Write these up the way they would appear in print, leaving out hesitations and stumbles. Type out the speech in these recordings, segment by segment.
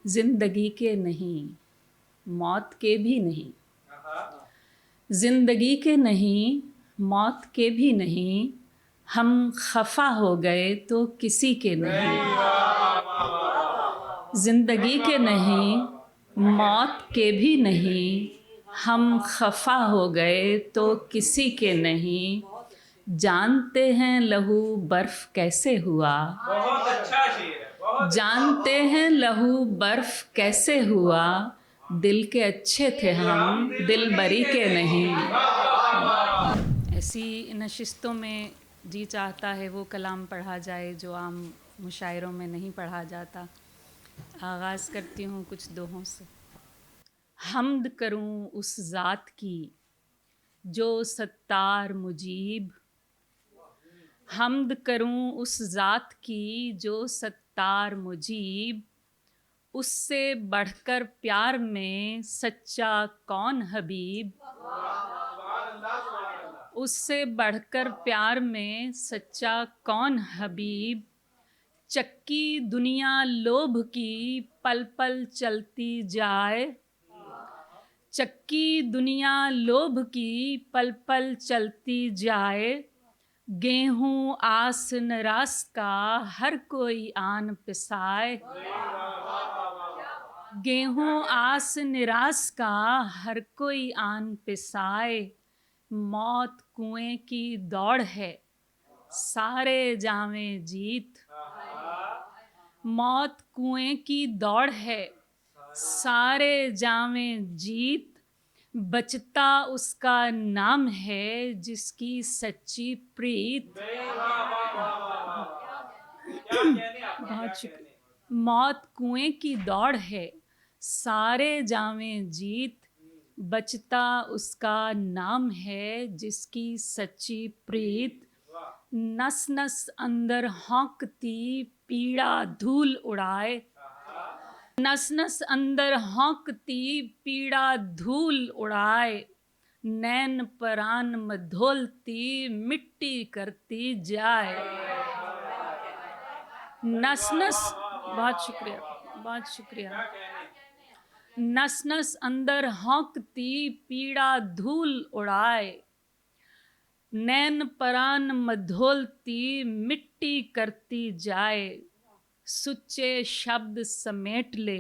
जिंदगी के नहीं, मौत के भी नहीं। जिंदगी के नहीं, मौत के भी नहीं। हम खफा हो गए तो किसी के नहीं। जिंदगी के नहीं, मौत के भी नहीं। हम खफा हो गए तो किसी के नहीं। जानते हैं लहू बर्फ कैसे हुआ। बहुत अच्छा शेर है। जानते हैं लहू बर्फ कैसे हुआ। दिल के अच्छे थे हम, दिल बरी के नहीं। ऐसी नशिस्तों में जी चाहता है वो कलाम पढ़ा जाए जो आम मुशायरों में नहीं पढ़ा जाता। आगाज़ करती हूँ कुछ दोहों से। हम्द करूँ उस ज़ात की जो सत्तार मुजीब। हम्द करूँ उस ज़ात की जो सत्तार मुजीब। उससे बढ़कर प्यार में सच्चा कौन हबीब। उससे बढ़कर प्यार में सच्चा कौन हबीब। चक्की दुनिया लोभ की पल पल चलती जाए। चक्की दुनिया लोभ की पल पल चलती जाए। गेहूं आस निराश का हर कोई आन पिसाए। गेहूं आस निराश का हर कोई आन पिसाए। मौत कुएं की दौड़ है, सारे जावें जीत। मौत कुएं की दौड़ है, सारे जावें जीत। बचता उसका नाम है जिसकी सच्ची प्रीत। बहुत शुक्रिया। मौत कुएं की दौड़ है, सारे जावें जीत। बचता उसका नाम है जिसकी सच्ची प्रीत। नस नस अंदर हौंकती पीड़ा धूल उड़ाए। नस नस अंदर हौंकती पीड़ा धूल उड़ाए। नैन परान मधोलती मिट्टी करती जाए। नस नस, बहुत शुक्रिया, बहुत शुक्रिया। नस नस अंदर हौंकती पीड़ा धूल उड़ाए। नैन परान मधोलती मिट्टी करती जाए। सुच्चे शब्द समेट ले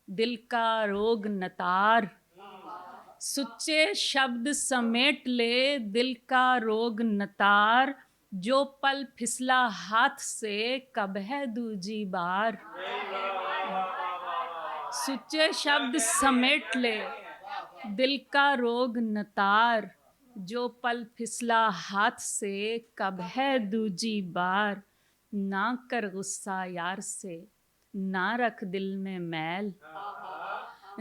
दिल का रोग नतार। सुच्चे शब्द समेट ले दिल का रोग नतार। जो पल फिसला हाथ से कब है दूजी बार। सुच्चे शब्द समेट ले दिल का रोग नतार। जो पल फिसला हाथ से कब है दूजी बार। ना कर गुस्सा यार से, ना रख दिल में मैल।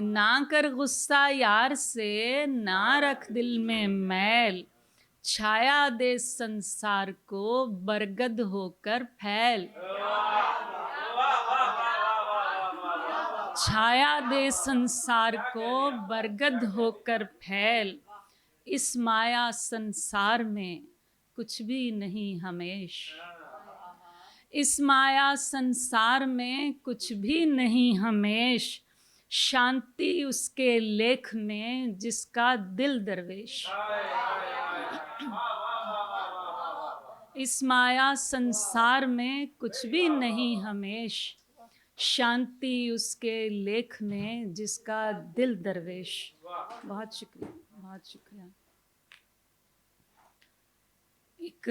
ना कर गुस्सा यार से, ना रख दिल में मैल। छाया दे संसार को बरगद होकर फैल। छाया दे संसार को बरगद होकर फैल। इस माया संसार में कुछ भी नहीं हमेश। इस माया संसार में कुछ भी नहीं हमेश। शांति उसके लेख में जिसका दिल दरवेश। इस माया संसार में कुछ भी नहीं हमेश। शांति उसके लेख में जिसका दिल दरवेश। बहुत शुक्रिया, बहुत शुक्रिया। एक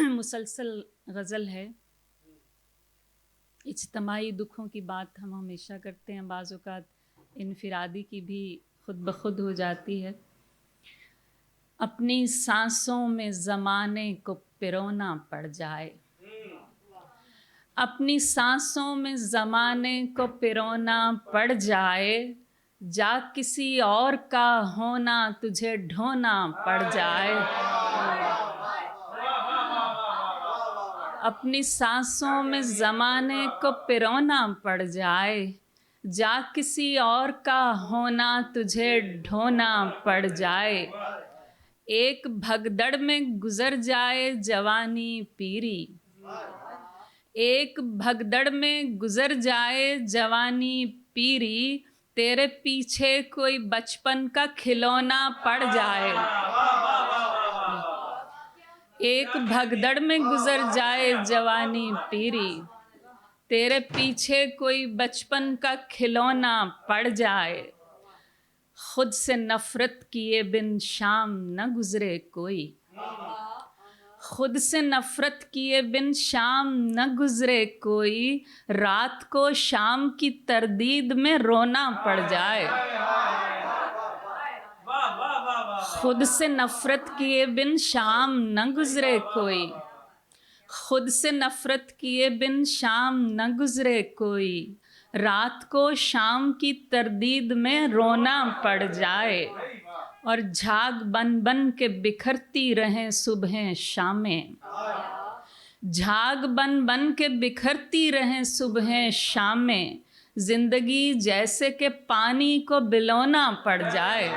मुसलसल गज़ल है। इज्तिमाई दुखों की बात हम हमेशा करते हैं, बाज़ औक़ात इनफिरादी की भी खुद ब खुद हो जाती है। अपनी सांसों में ज़माने को पिरोना पड़ जाए। अपनी सांसों में ज़माने को पिरोना पड़ जाए। जा किसी और का होना तुझे ढोना पड़ जाए। अपनी सांसों में ज़माने को पिरोना पड़ जाए। जा किसी और का होना तुझे ढोना पड़ जाए। एक भगदड़ में गुजर जाए जवानी पीरी। एक भगदड़ में गुजर जाए जवानी पीरी, तेरे पीछे कोई बचपन का खिलौना पड़ जाए। एक भगदड़ में गुजर जाए जवानी पीरी, तेरे पीछे कोई बचपन का खिलौना पड़ जाए। खुद से नफरत किए बिन शाम न गुजरे कोई, खुद से नफरत किए बिन शाम न गुजरे कोई, रात को शाम की तरदीद में रोना पड़ जाए। खुद से नफरत किए बिन शाम न गुजरे कोई, खुद से नफरत किए बिन शाम न गुजरे कोई, रात को शाम की तरदीद में रोना पड़ जाए। और झाग बन बन के बिखरती रहें सुबहें शामें, झाग बन बन के बिखरती रहें सुबहें शामें, जिंदगी जैसे कि पानी को बिलोना पड़ जाए।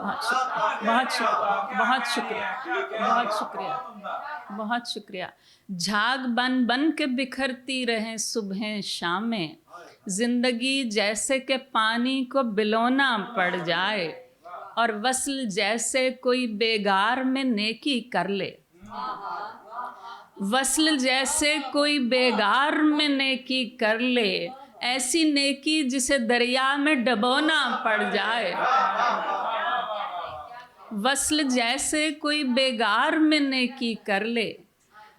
बहुत शुक्रिया, बहुत शुक्रिया, बहुत शुक्रिया, बहुत शुक्रिया। झाग बन बन के बिखरती रहें सुबहें शामें, जिंदगी जैसे कि पानी को बिलोना पड़ जाए। और वस्ल जैसे कोई बेगार में नेकी कर ले, वस्ल जैसे कोई बेगार में नेकी कर ले, ऐसी नेकी जिसे दरिया में डबोना पड़ जाए। वस्ल जैसे कोई बेगार में नेकी कर ले,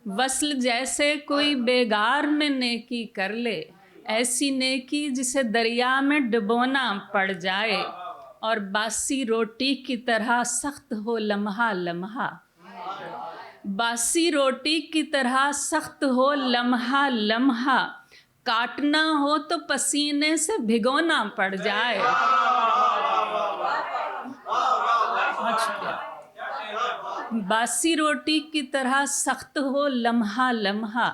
वस्ल जैसे कोई बेगार में नेकी कर ले, ऐसी नेकी जिसे दरिया में डुबोना पड़ जाए। और बासी रोटी की तरह सख्त हो लम्हा लम्हा, बासी रोटी की तरह सख्त हो लम्हा लम्हा, काटना हो तो पसीने से भिगोना पड़ जाए। बासी रोटी की तरह सख्त हो लम्हा लम्हा,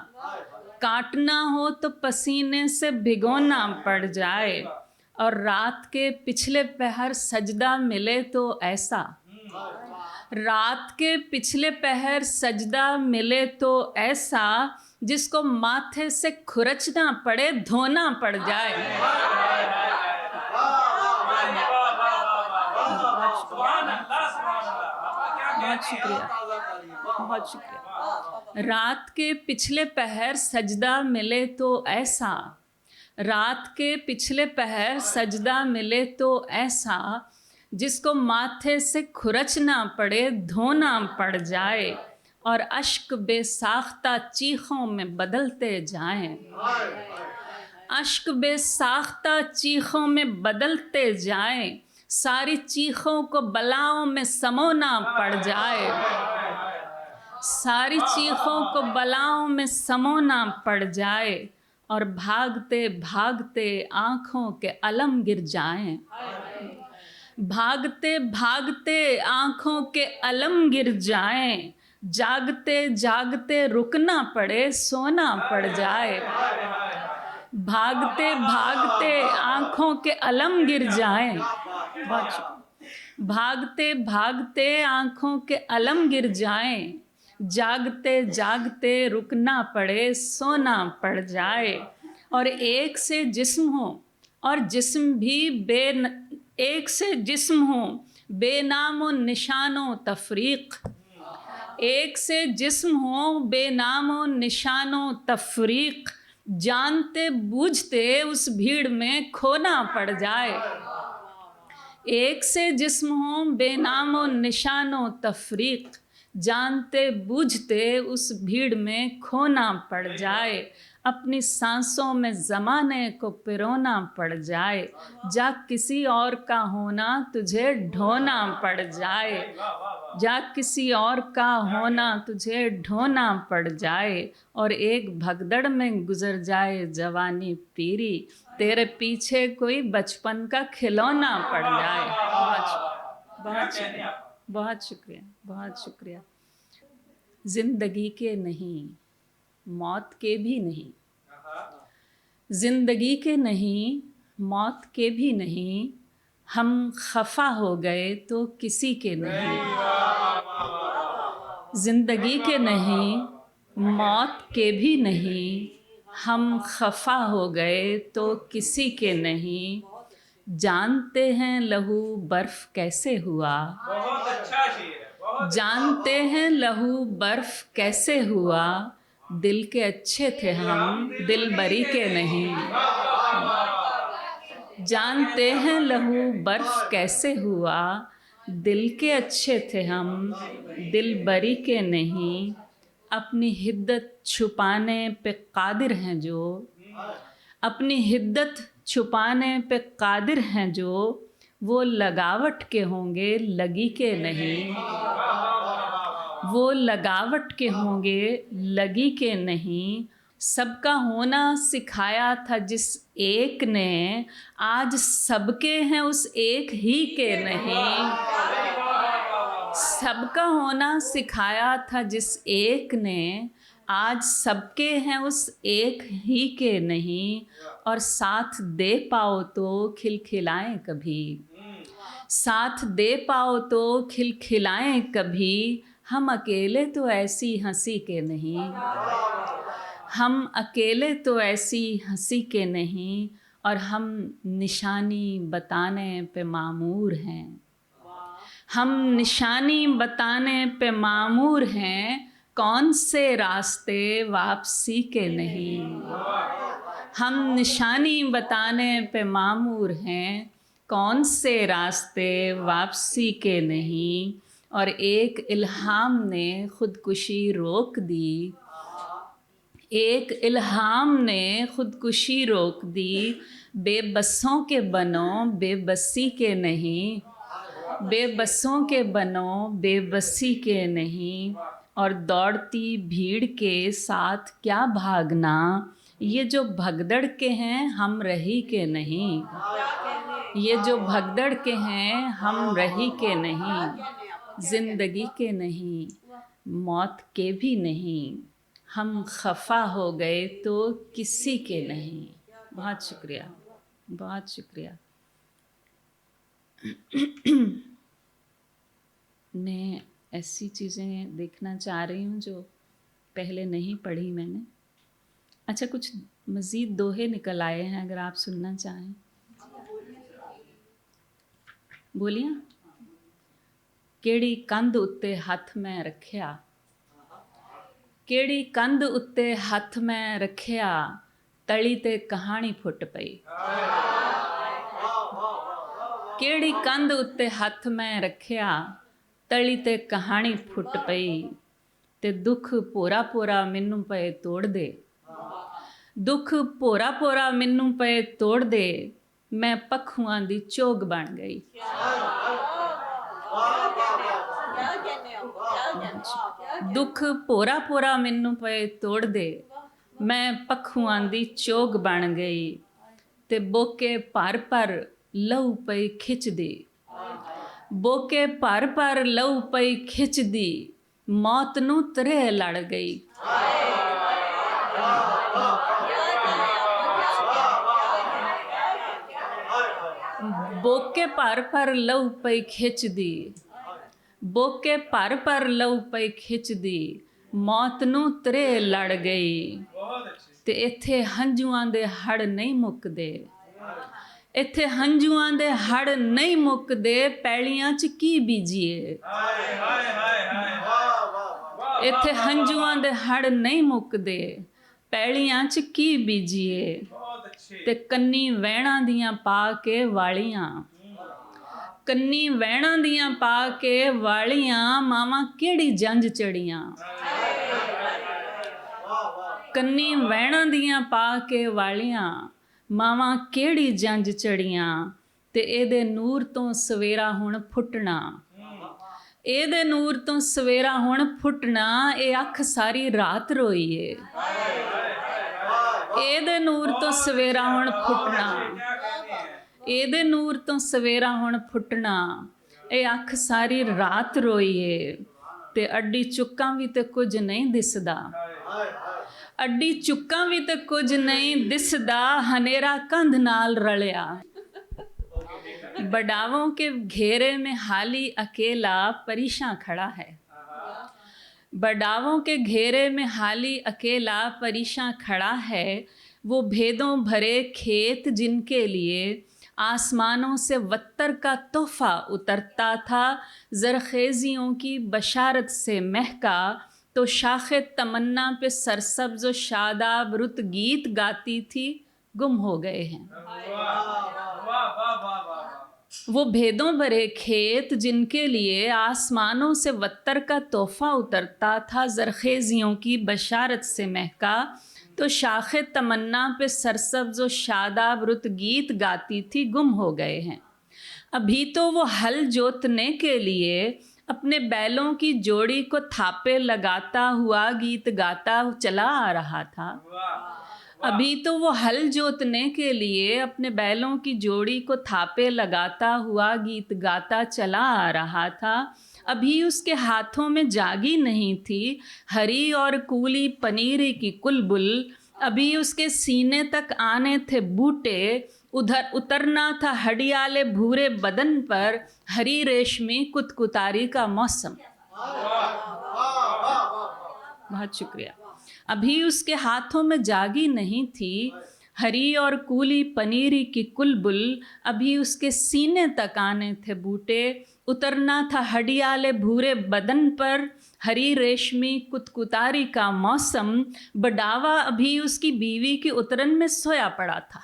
काटना हो तो पसीने से भिगोना पड़ जाए। और रात के पिछले पहर सजदा मिले तो ऐसा, रात के पिछले पहर सजदा मिले तो ऐसा, जिसको माथे से खुरचना पड़े धोना पड़ जाए। बहुत शुक्रिया, बहुत शुक्रिया। रात के पिछले पहर सजदा मिले तो ऐसा, रात के पिछले पहर सजदा मिले तो ऐसा, जिसको माथे से खुरचना पड़े धोना पड़ जाए। और अश्क बेसाख्ता चीखों में बदलते जाएं, अश्क बेसाख्ता चीखों में बदलते जाएं, सारी चीखों को बलाओं में समोना पड़ जाए। सारी चीखों को बलाओं में समोना पड़ जाए। और भागते भागते आँखों के अलम गिर जाएं, भागते भागते आँखों के अलम गिर जाएं, जागते जागते रुकना पड़े सोना पड़ जाए। भागते भागते आँखों के अलम गिर जाएं, भागते भागते आँखों के अलम गिर जाएं, जागते जागते रुकना पड़े सोना पड़ जाए। और एक से जिस्म हो और जिस्म भी एक से जिस्म हो बेनामो निशानो तफरीक, एक से जिस्म हो बेनामो निशानो तफरीक, जानते बूझते उस भीड़ में खोना पड़ जाए। एक से जिस्म हो बेनामो निशानो तफरीक, जानते बूझते उस भीड़ में खोना पड़ जाए। अपनी सांसों में ज़माने को पिरोना पड़ जाए, जा किसी और का होना तुझे ढोना पड़ जाए, जा किसी और का होना तुझे ढोना पड़ जाए। और एक भगदड़ में गुजर जाए जवानी पीरी, तेरे पीछे कोई बचपन का खिलौना पड़ जाए। बहुत शुक्रिया, बहुत शुक्रिया, बहुत शुक्रिया। जिंदगी के नहीं, मौत के भी नहीं, जिंदगी के नहीं, मौत के भी नहीं, हम खफा हो गए तो किसी के नहीं। जिंदगी के नहीं, मौत के भी नहीं, हम खफा हो गए तो किसी के नहीं, जानते हैं लहू बर्फ कैसे हुआ। बहुत अच्छा शेर है, बहुत जानते हैं लहू बर्फ कैसे हुआ, दिल के अच्छे थे हम दिल बरी के नहीं। जानते हैं लहू बर्फ कैसे हुआ, दिल के अच्छे थे हम दिल बरी के नहीं। अपनी हिद्दत छुपाने पे कादिर हैं जो, अपनी हिद्दत छुपाने पे कादिर हैं जो, वो लगावट के होंगे लगी के नहीं। वो लगावट के होंगे लगी के नहीं। सबका होना सिखाया था जिस एक ने, आज सबके हैं उस एक ही के नहीं। सबका होना सिखाया था जिस एक ने, आज सबके हैं उस एक ही के नहीं। और साथ दे पाओ तो खिलखिलाएं कभी, साथ दे पाओ तो खिलखिलाएं कभी। हम अकेले तो ऐसी हंसी के नहीं, हम अकेले तो ऐसी हंसी के नहीं। और हम निशानी बताने पे मामूर हैं, हम निशानी बताने पे मामूर हैं, कौन से रास्ते वापसी के नहीं। हम निशानी बताने पे मामूर हैं, कौन से रास्ते वापसी के नहीं। और एक इल्हाम ने खुदकुशी रोक दी, एक इल्हाम ने खुदकुशी रोक दी। बेबसों के बनो बेबसी के नहीं, बेबसों के बनो बेबसी के नहीं। और दौड़ती भीड़ के साथ क्या भागना, ये जो भगदड़ के हैं हम रही के नहीं। ये जो भगदड़ के हैं हम रही के नहीं, जिंदगी के नहीं मौत के भी नहीं। हम खफा हो गए तो किसी के नहीं। बहुत शुक्रिया, बहुत शुक्रिया। मैं ऐसी चीज़ें देखना चाह रही हूँ जो पहले नहीं पढ़ी मैंने। अच्छा, कुछ मज़ीद दोहे निकल आए हैं, अगर आप सुनना चाहें बोलिए। केड़ी कंध उत्ते हथ मैं रखिया, केड़ी कंध उत्ते हथ मैं रखिया, तली ते कहानी फुट पई। केड़ी कंध उत्ते हथ मैं रखिया, तली ते कहानी फुट पई। ते दुख पोरा पोरा मैनू पए तोड़ दे, दुख पोरा पोरा मैनू पए तोड़ दे। मैं पखुआं दी चोग बन गई। दुख पोरा पोरा मैनू पए तोड़ दे, मैं पखुआं दी चोग बन गई। ते बोके भर भर लहू पई खिचदी, बोके भर भर लहू पई खिचदी। मौत नू तरे लड़ गई। बोके भर भर लहू पई खिचदी, बोके भर भर लहू पई खिचदी। मौत नू तरे लड़ गई। ते इत्थे हंझुआं दे हड़ नहीं मुकदे, इत्थे हंझुआं दे हड़ नहीं मुकदे। पैलियां च की बीजीए, इत्थे हंझुआं दे हड़ नहीं मुकदे। पैलियां च की बीजीए। ते कन्नी वैणां दियां पा के वालियां, कन्नी वैणां दियां पा के वालियां। मावां केड़ी जंज चढ़ियां, कन्नी वैणां दियां पा के वालियां। मावां केड़ी जंज चढ़ियां। ते एदे नूर तो सवेरा हुण फुटना, एदे नूर तो सवेरा हुण फुटना। ए अख सारी रात रोई है, एदे नूर तो सवेरा हुण फुटना, एदे नूर तो सवेरा हुण फुटना। ए अख सारी रात रोई है। ते अड्डी चुक्कां भी ते कुछ नहीं दिसदा, अड्डी चुक्कां भी ते कुछ नहीं दिसदा। हनेरा कंध नाल रलिया, बडावों के घेरे में हाली अकेला परेशान खड़ा है। बडावों के घेरे में हाली अकेला परेशान खड़ा है, वो भेदों भरे खेत जिनके लिए आसमानों से वत्तर का तोहफा उतरता था। ज़रखेज़ियों की बशारत से महका तो शाखे तमन्ना पे सरसब्ज़ व शादाब रुत गीत गाती थी, गुम हो गए हैं। वाह वाह वाह वाह वाह। वो भेदों भरे खेत जिनके लिए आसमानों से वत्तर का तोहफा उतरता था, ज़रखेज़ियों की बशारत से महका तो शाखे तमन्ना पे सरसब्ज़ व शादाब रुत गीत गाती थी, गुम हो गए हैं। अभी तो वो हल जोतने के लिए अपने बैलों की जोड़ी को थापे लगाता हुआ गीत गाता चला आ रहा था। अभी तो वो हल जोतने के लिए अपने बैलों की जोड़ी को थापे लगाता हुआ गीत गाता चला आ रहा था। अभी उसके हाथों में जागी नहीं थी हरी और कूली पनीरी की कुलबुल। अभी उसके सीने तक आने थे बूटे, उधर उतरना था हडियाले भूरे बदन पर हरी रेशमी कुतकुतारी का मौसम। बहुत शुक्रिया। अभी उसके हाथों में जागी नहीं थी हरी और कूली पनीरी की कुलबुल। अभी उसके सीने तक आने थे बूटे, उतरना था हडियाले भूरे बदन पर हरी रेशमी कुतकुतारी का मौसम। बडावा अभी उसकी बीवी की उतरन में सोया पड़ा था।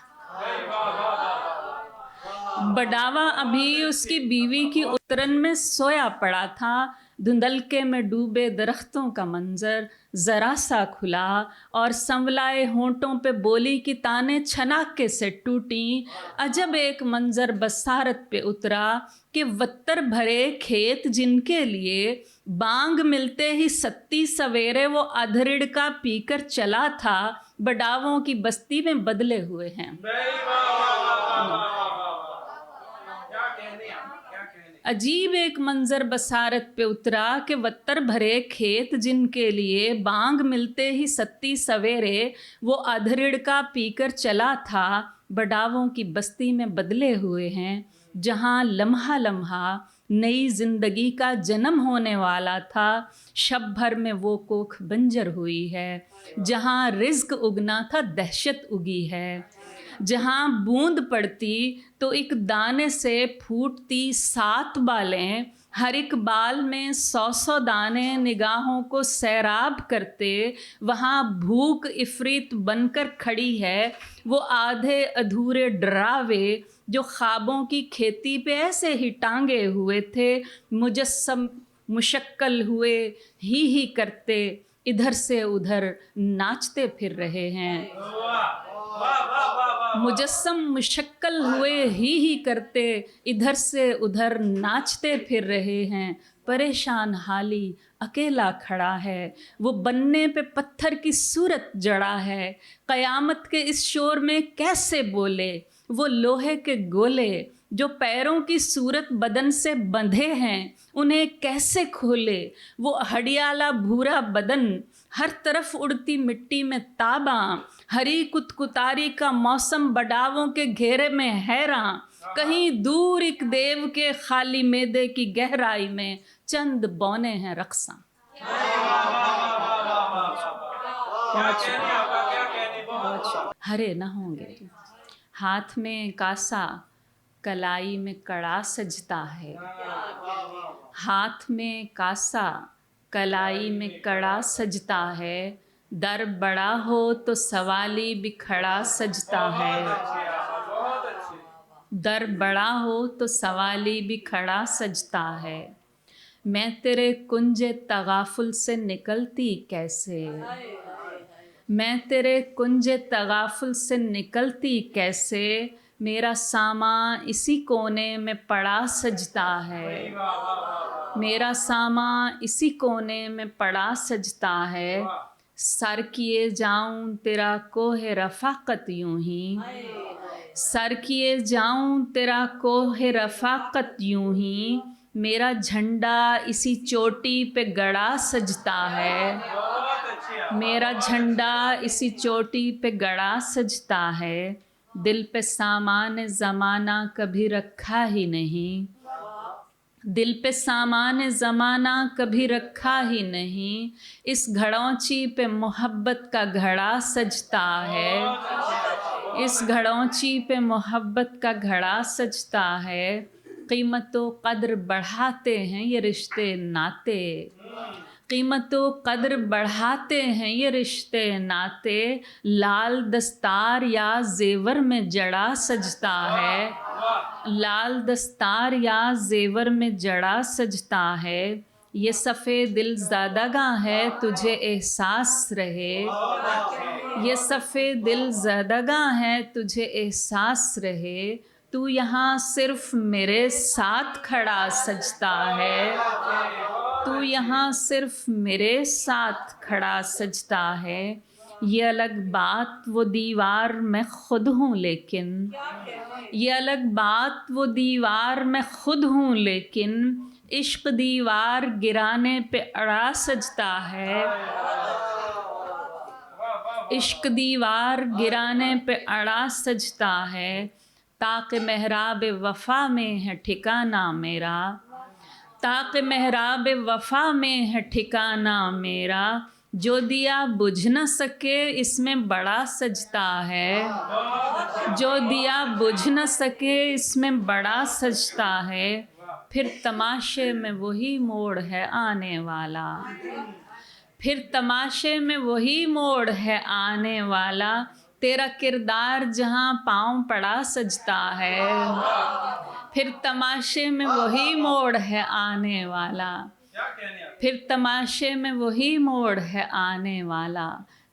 बडावा अभी उसकी बीवी की उतरन में सोया पड़ा था। धुंधलके में डूबे दरख्तों का मंजर ज़रा सा खुला और संवलाए होंठों पे बोली की ताने छनाके से टूटी। अजब एक मंजर बसारत पे उतरा कि वत्तर भरे खेत जिनके लिए बांग मिलते ही सत्ती सवेरे वो अधरिड़ का पीकर चला था, बडावों की बस्ती में बदले हुए हैं। अजीब एक मंजर बसारत पे उतरा कि वत्तर भरे खेत जिनके लिए बांग मिलते ही सत्ती सवेरे वो अधरिड़ का पीकर चला था, बडावों की बस्ती में बदले हुए हैं। जहाँ लम्हा लम्हा नई जिंदगी का जन्म होने वाला था, शब भर में वो कोख बंजर हुई है। जहाँ रिज्क उगना था दहशत उगी है। जहाँ बूंद पड़ती तो एक दाने से फूटती 7 बालें, हर एक बाल में 100 दाने निगाहों को सैराब करते। वहाँ भूख इफरीत बनकर खड़ी है, वो आधे अधूरे डरावे जो ख्वाबों की खेती पे ऐसे ही टांगे हुए थे, मुजस्सम मुशक्कल हुए ही करते, इधर से उधर नाचते फिर रहे हैं। मुजस्सम मुशक्कल हुए ही करते, इधर से उधर नाचते फिर रहे हैं। परेशान हाली अकेला खड़ा है, वो बनने पे पत्थर की सूरत जड़ा है। क़यामत के इस शोर में कैसे बोले वो लोहे के गोले, जो पैरों की सूरत बदन से बंधे हैं उन्हें कैसे खोले। वो हडियाला भूरा बदन, हर तरफ उड़ती मिट्टी में ताबा, हरी कुतकुतारी का मौसम बडावों के घेरे में हैरां। कहीं दूर एक देव के खाली मैदे की गहराई में चंद बौने हैं रक्सा। हरे न होंगे हाथ में कासा, कलाई में कड़ा सजता है। हाथ में कासा, कलाई में कड़ा सजता है। दर बड़ा हो तो सवाली भी खड़ा सजता है। दर बड़ा हो तो सवाली भी खड़ा सजता है। मैं तेरे कुंजे तगाफुल से निकलती कैसे, मैं तेरे कुंजे तगाफुल से निकलती कैसे। मेरा सामा इसी कोने में पड़ा सजता है। मेरा सामा इसी कोने में पड़ा सजता है। सर किए जाऊं तेरा कोहे रफ़ाक़त यूं ही, सर किए जाऊं तेरा कोहे रफ़ाक़त यूं ही। मेरा झंडा इसी चोटी पे गड़ा सजता है। मेरा झंडा इसी चोटी पे गड़ा सजता है। दिल पे सामान ज़माना कभी रखा ही नहीं, दिल पे सामान ज़माना कभी रखा ही नहीं, इस घड़ौंची पे मोहब्बत का घड़ा सजता है, इस घड़ौंची पे मोहब्बत का घड़ा सजता है। कीमत व कद्र बढ़ाते हैं ये रिश्ते नाते, कीमत व कद्र बढ़ाते हैं ये रिश्ते नाते। लाल दस्तार या जेवर में जड़ा सजता है, लाल दस्तार या जेवर में जड़ा सजता है। ये सफ़े दिल ज़्यादागां है तुझे एहसास रहे, ये सफ़े दिल ज़्यादागां है तुझे एहसास रहे। तू यहाँ सिर्फ मेरे साथ खड़ा सजता है, तू यहाँ सिर्फ मेरे साथ खड़ा सजता है। ये अलग बात वो दीवार मैं खुद हूँ लेकिन, ये अलग बात वो दीवार मैं खुद हूँ लेकिन, इश्क दीवार गिराने पे अड़ा सजता है, इश्क दीवार गिराने पे अड़ा सजता है। ताक़ मेहराब वफ़ा में है ठिकाना मेरा, ताक़ मेहराब वफ़ा में है ठिकाना मेरा। जो दिया बुझ न सके इसमें बड़ा सजता है, जो दिया बुझ न सके इसमें बड़ा सजता है। फिर तमाशे में वही मोड़ है आने वाला, फिर तमाशे में वही मोड़ है आने वाला। तेरा किरदार जहाँ पाँव पड़ा सजता है, फिर तमाशे में वही मोड़ है आने वाला, फिर तमाशे में वही मोड़ है आने वाला।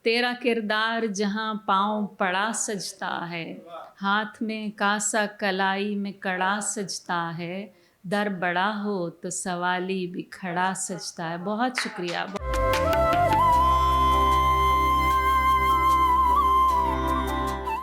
तेरा किरदार जहाँ पाँव पड़ा सजता है, हाथ में कासा कलाई में कड़ा सजता है। दर बड़ा हो तो सवाली भी खड़ा सजता है। बहुत शुक्रिया।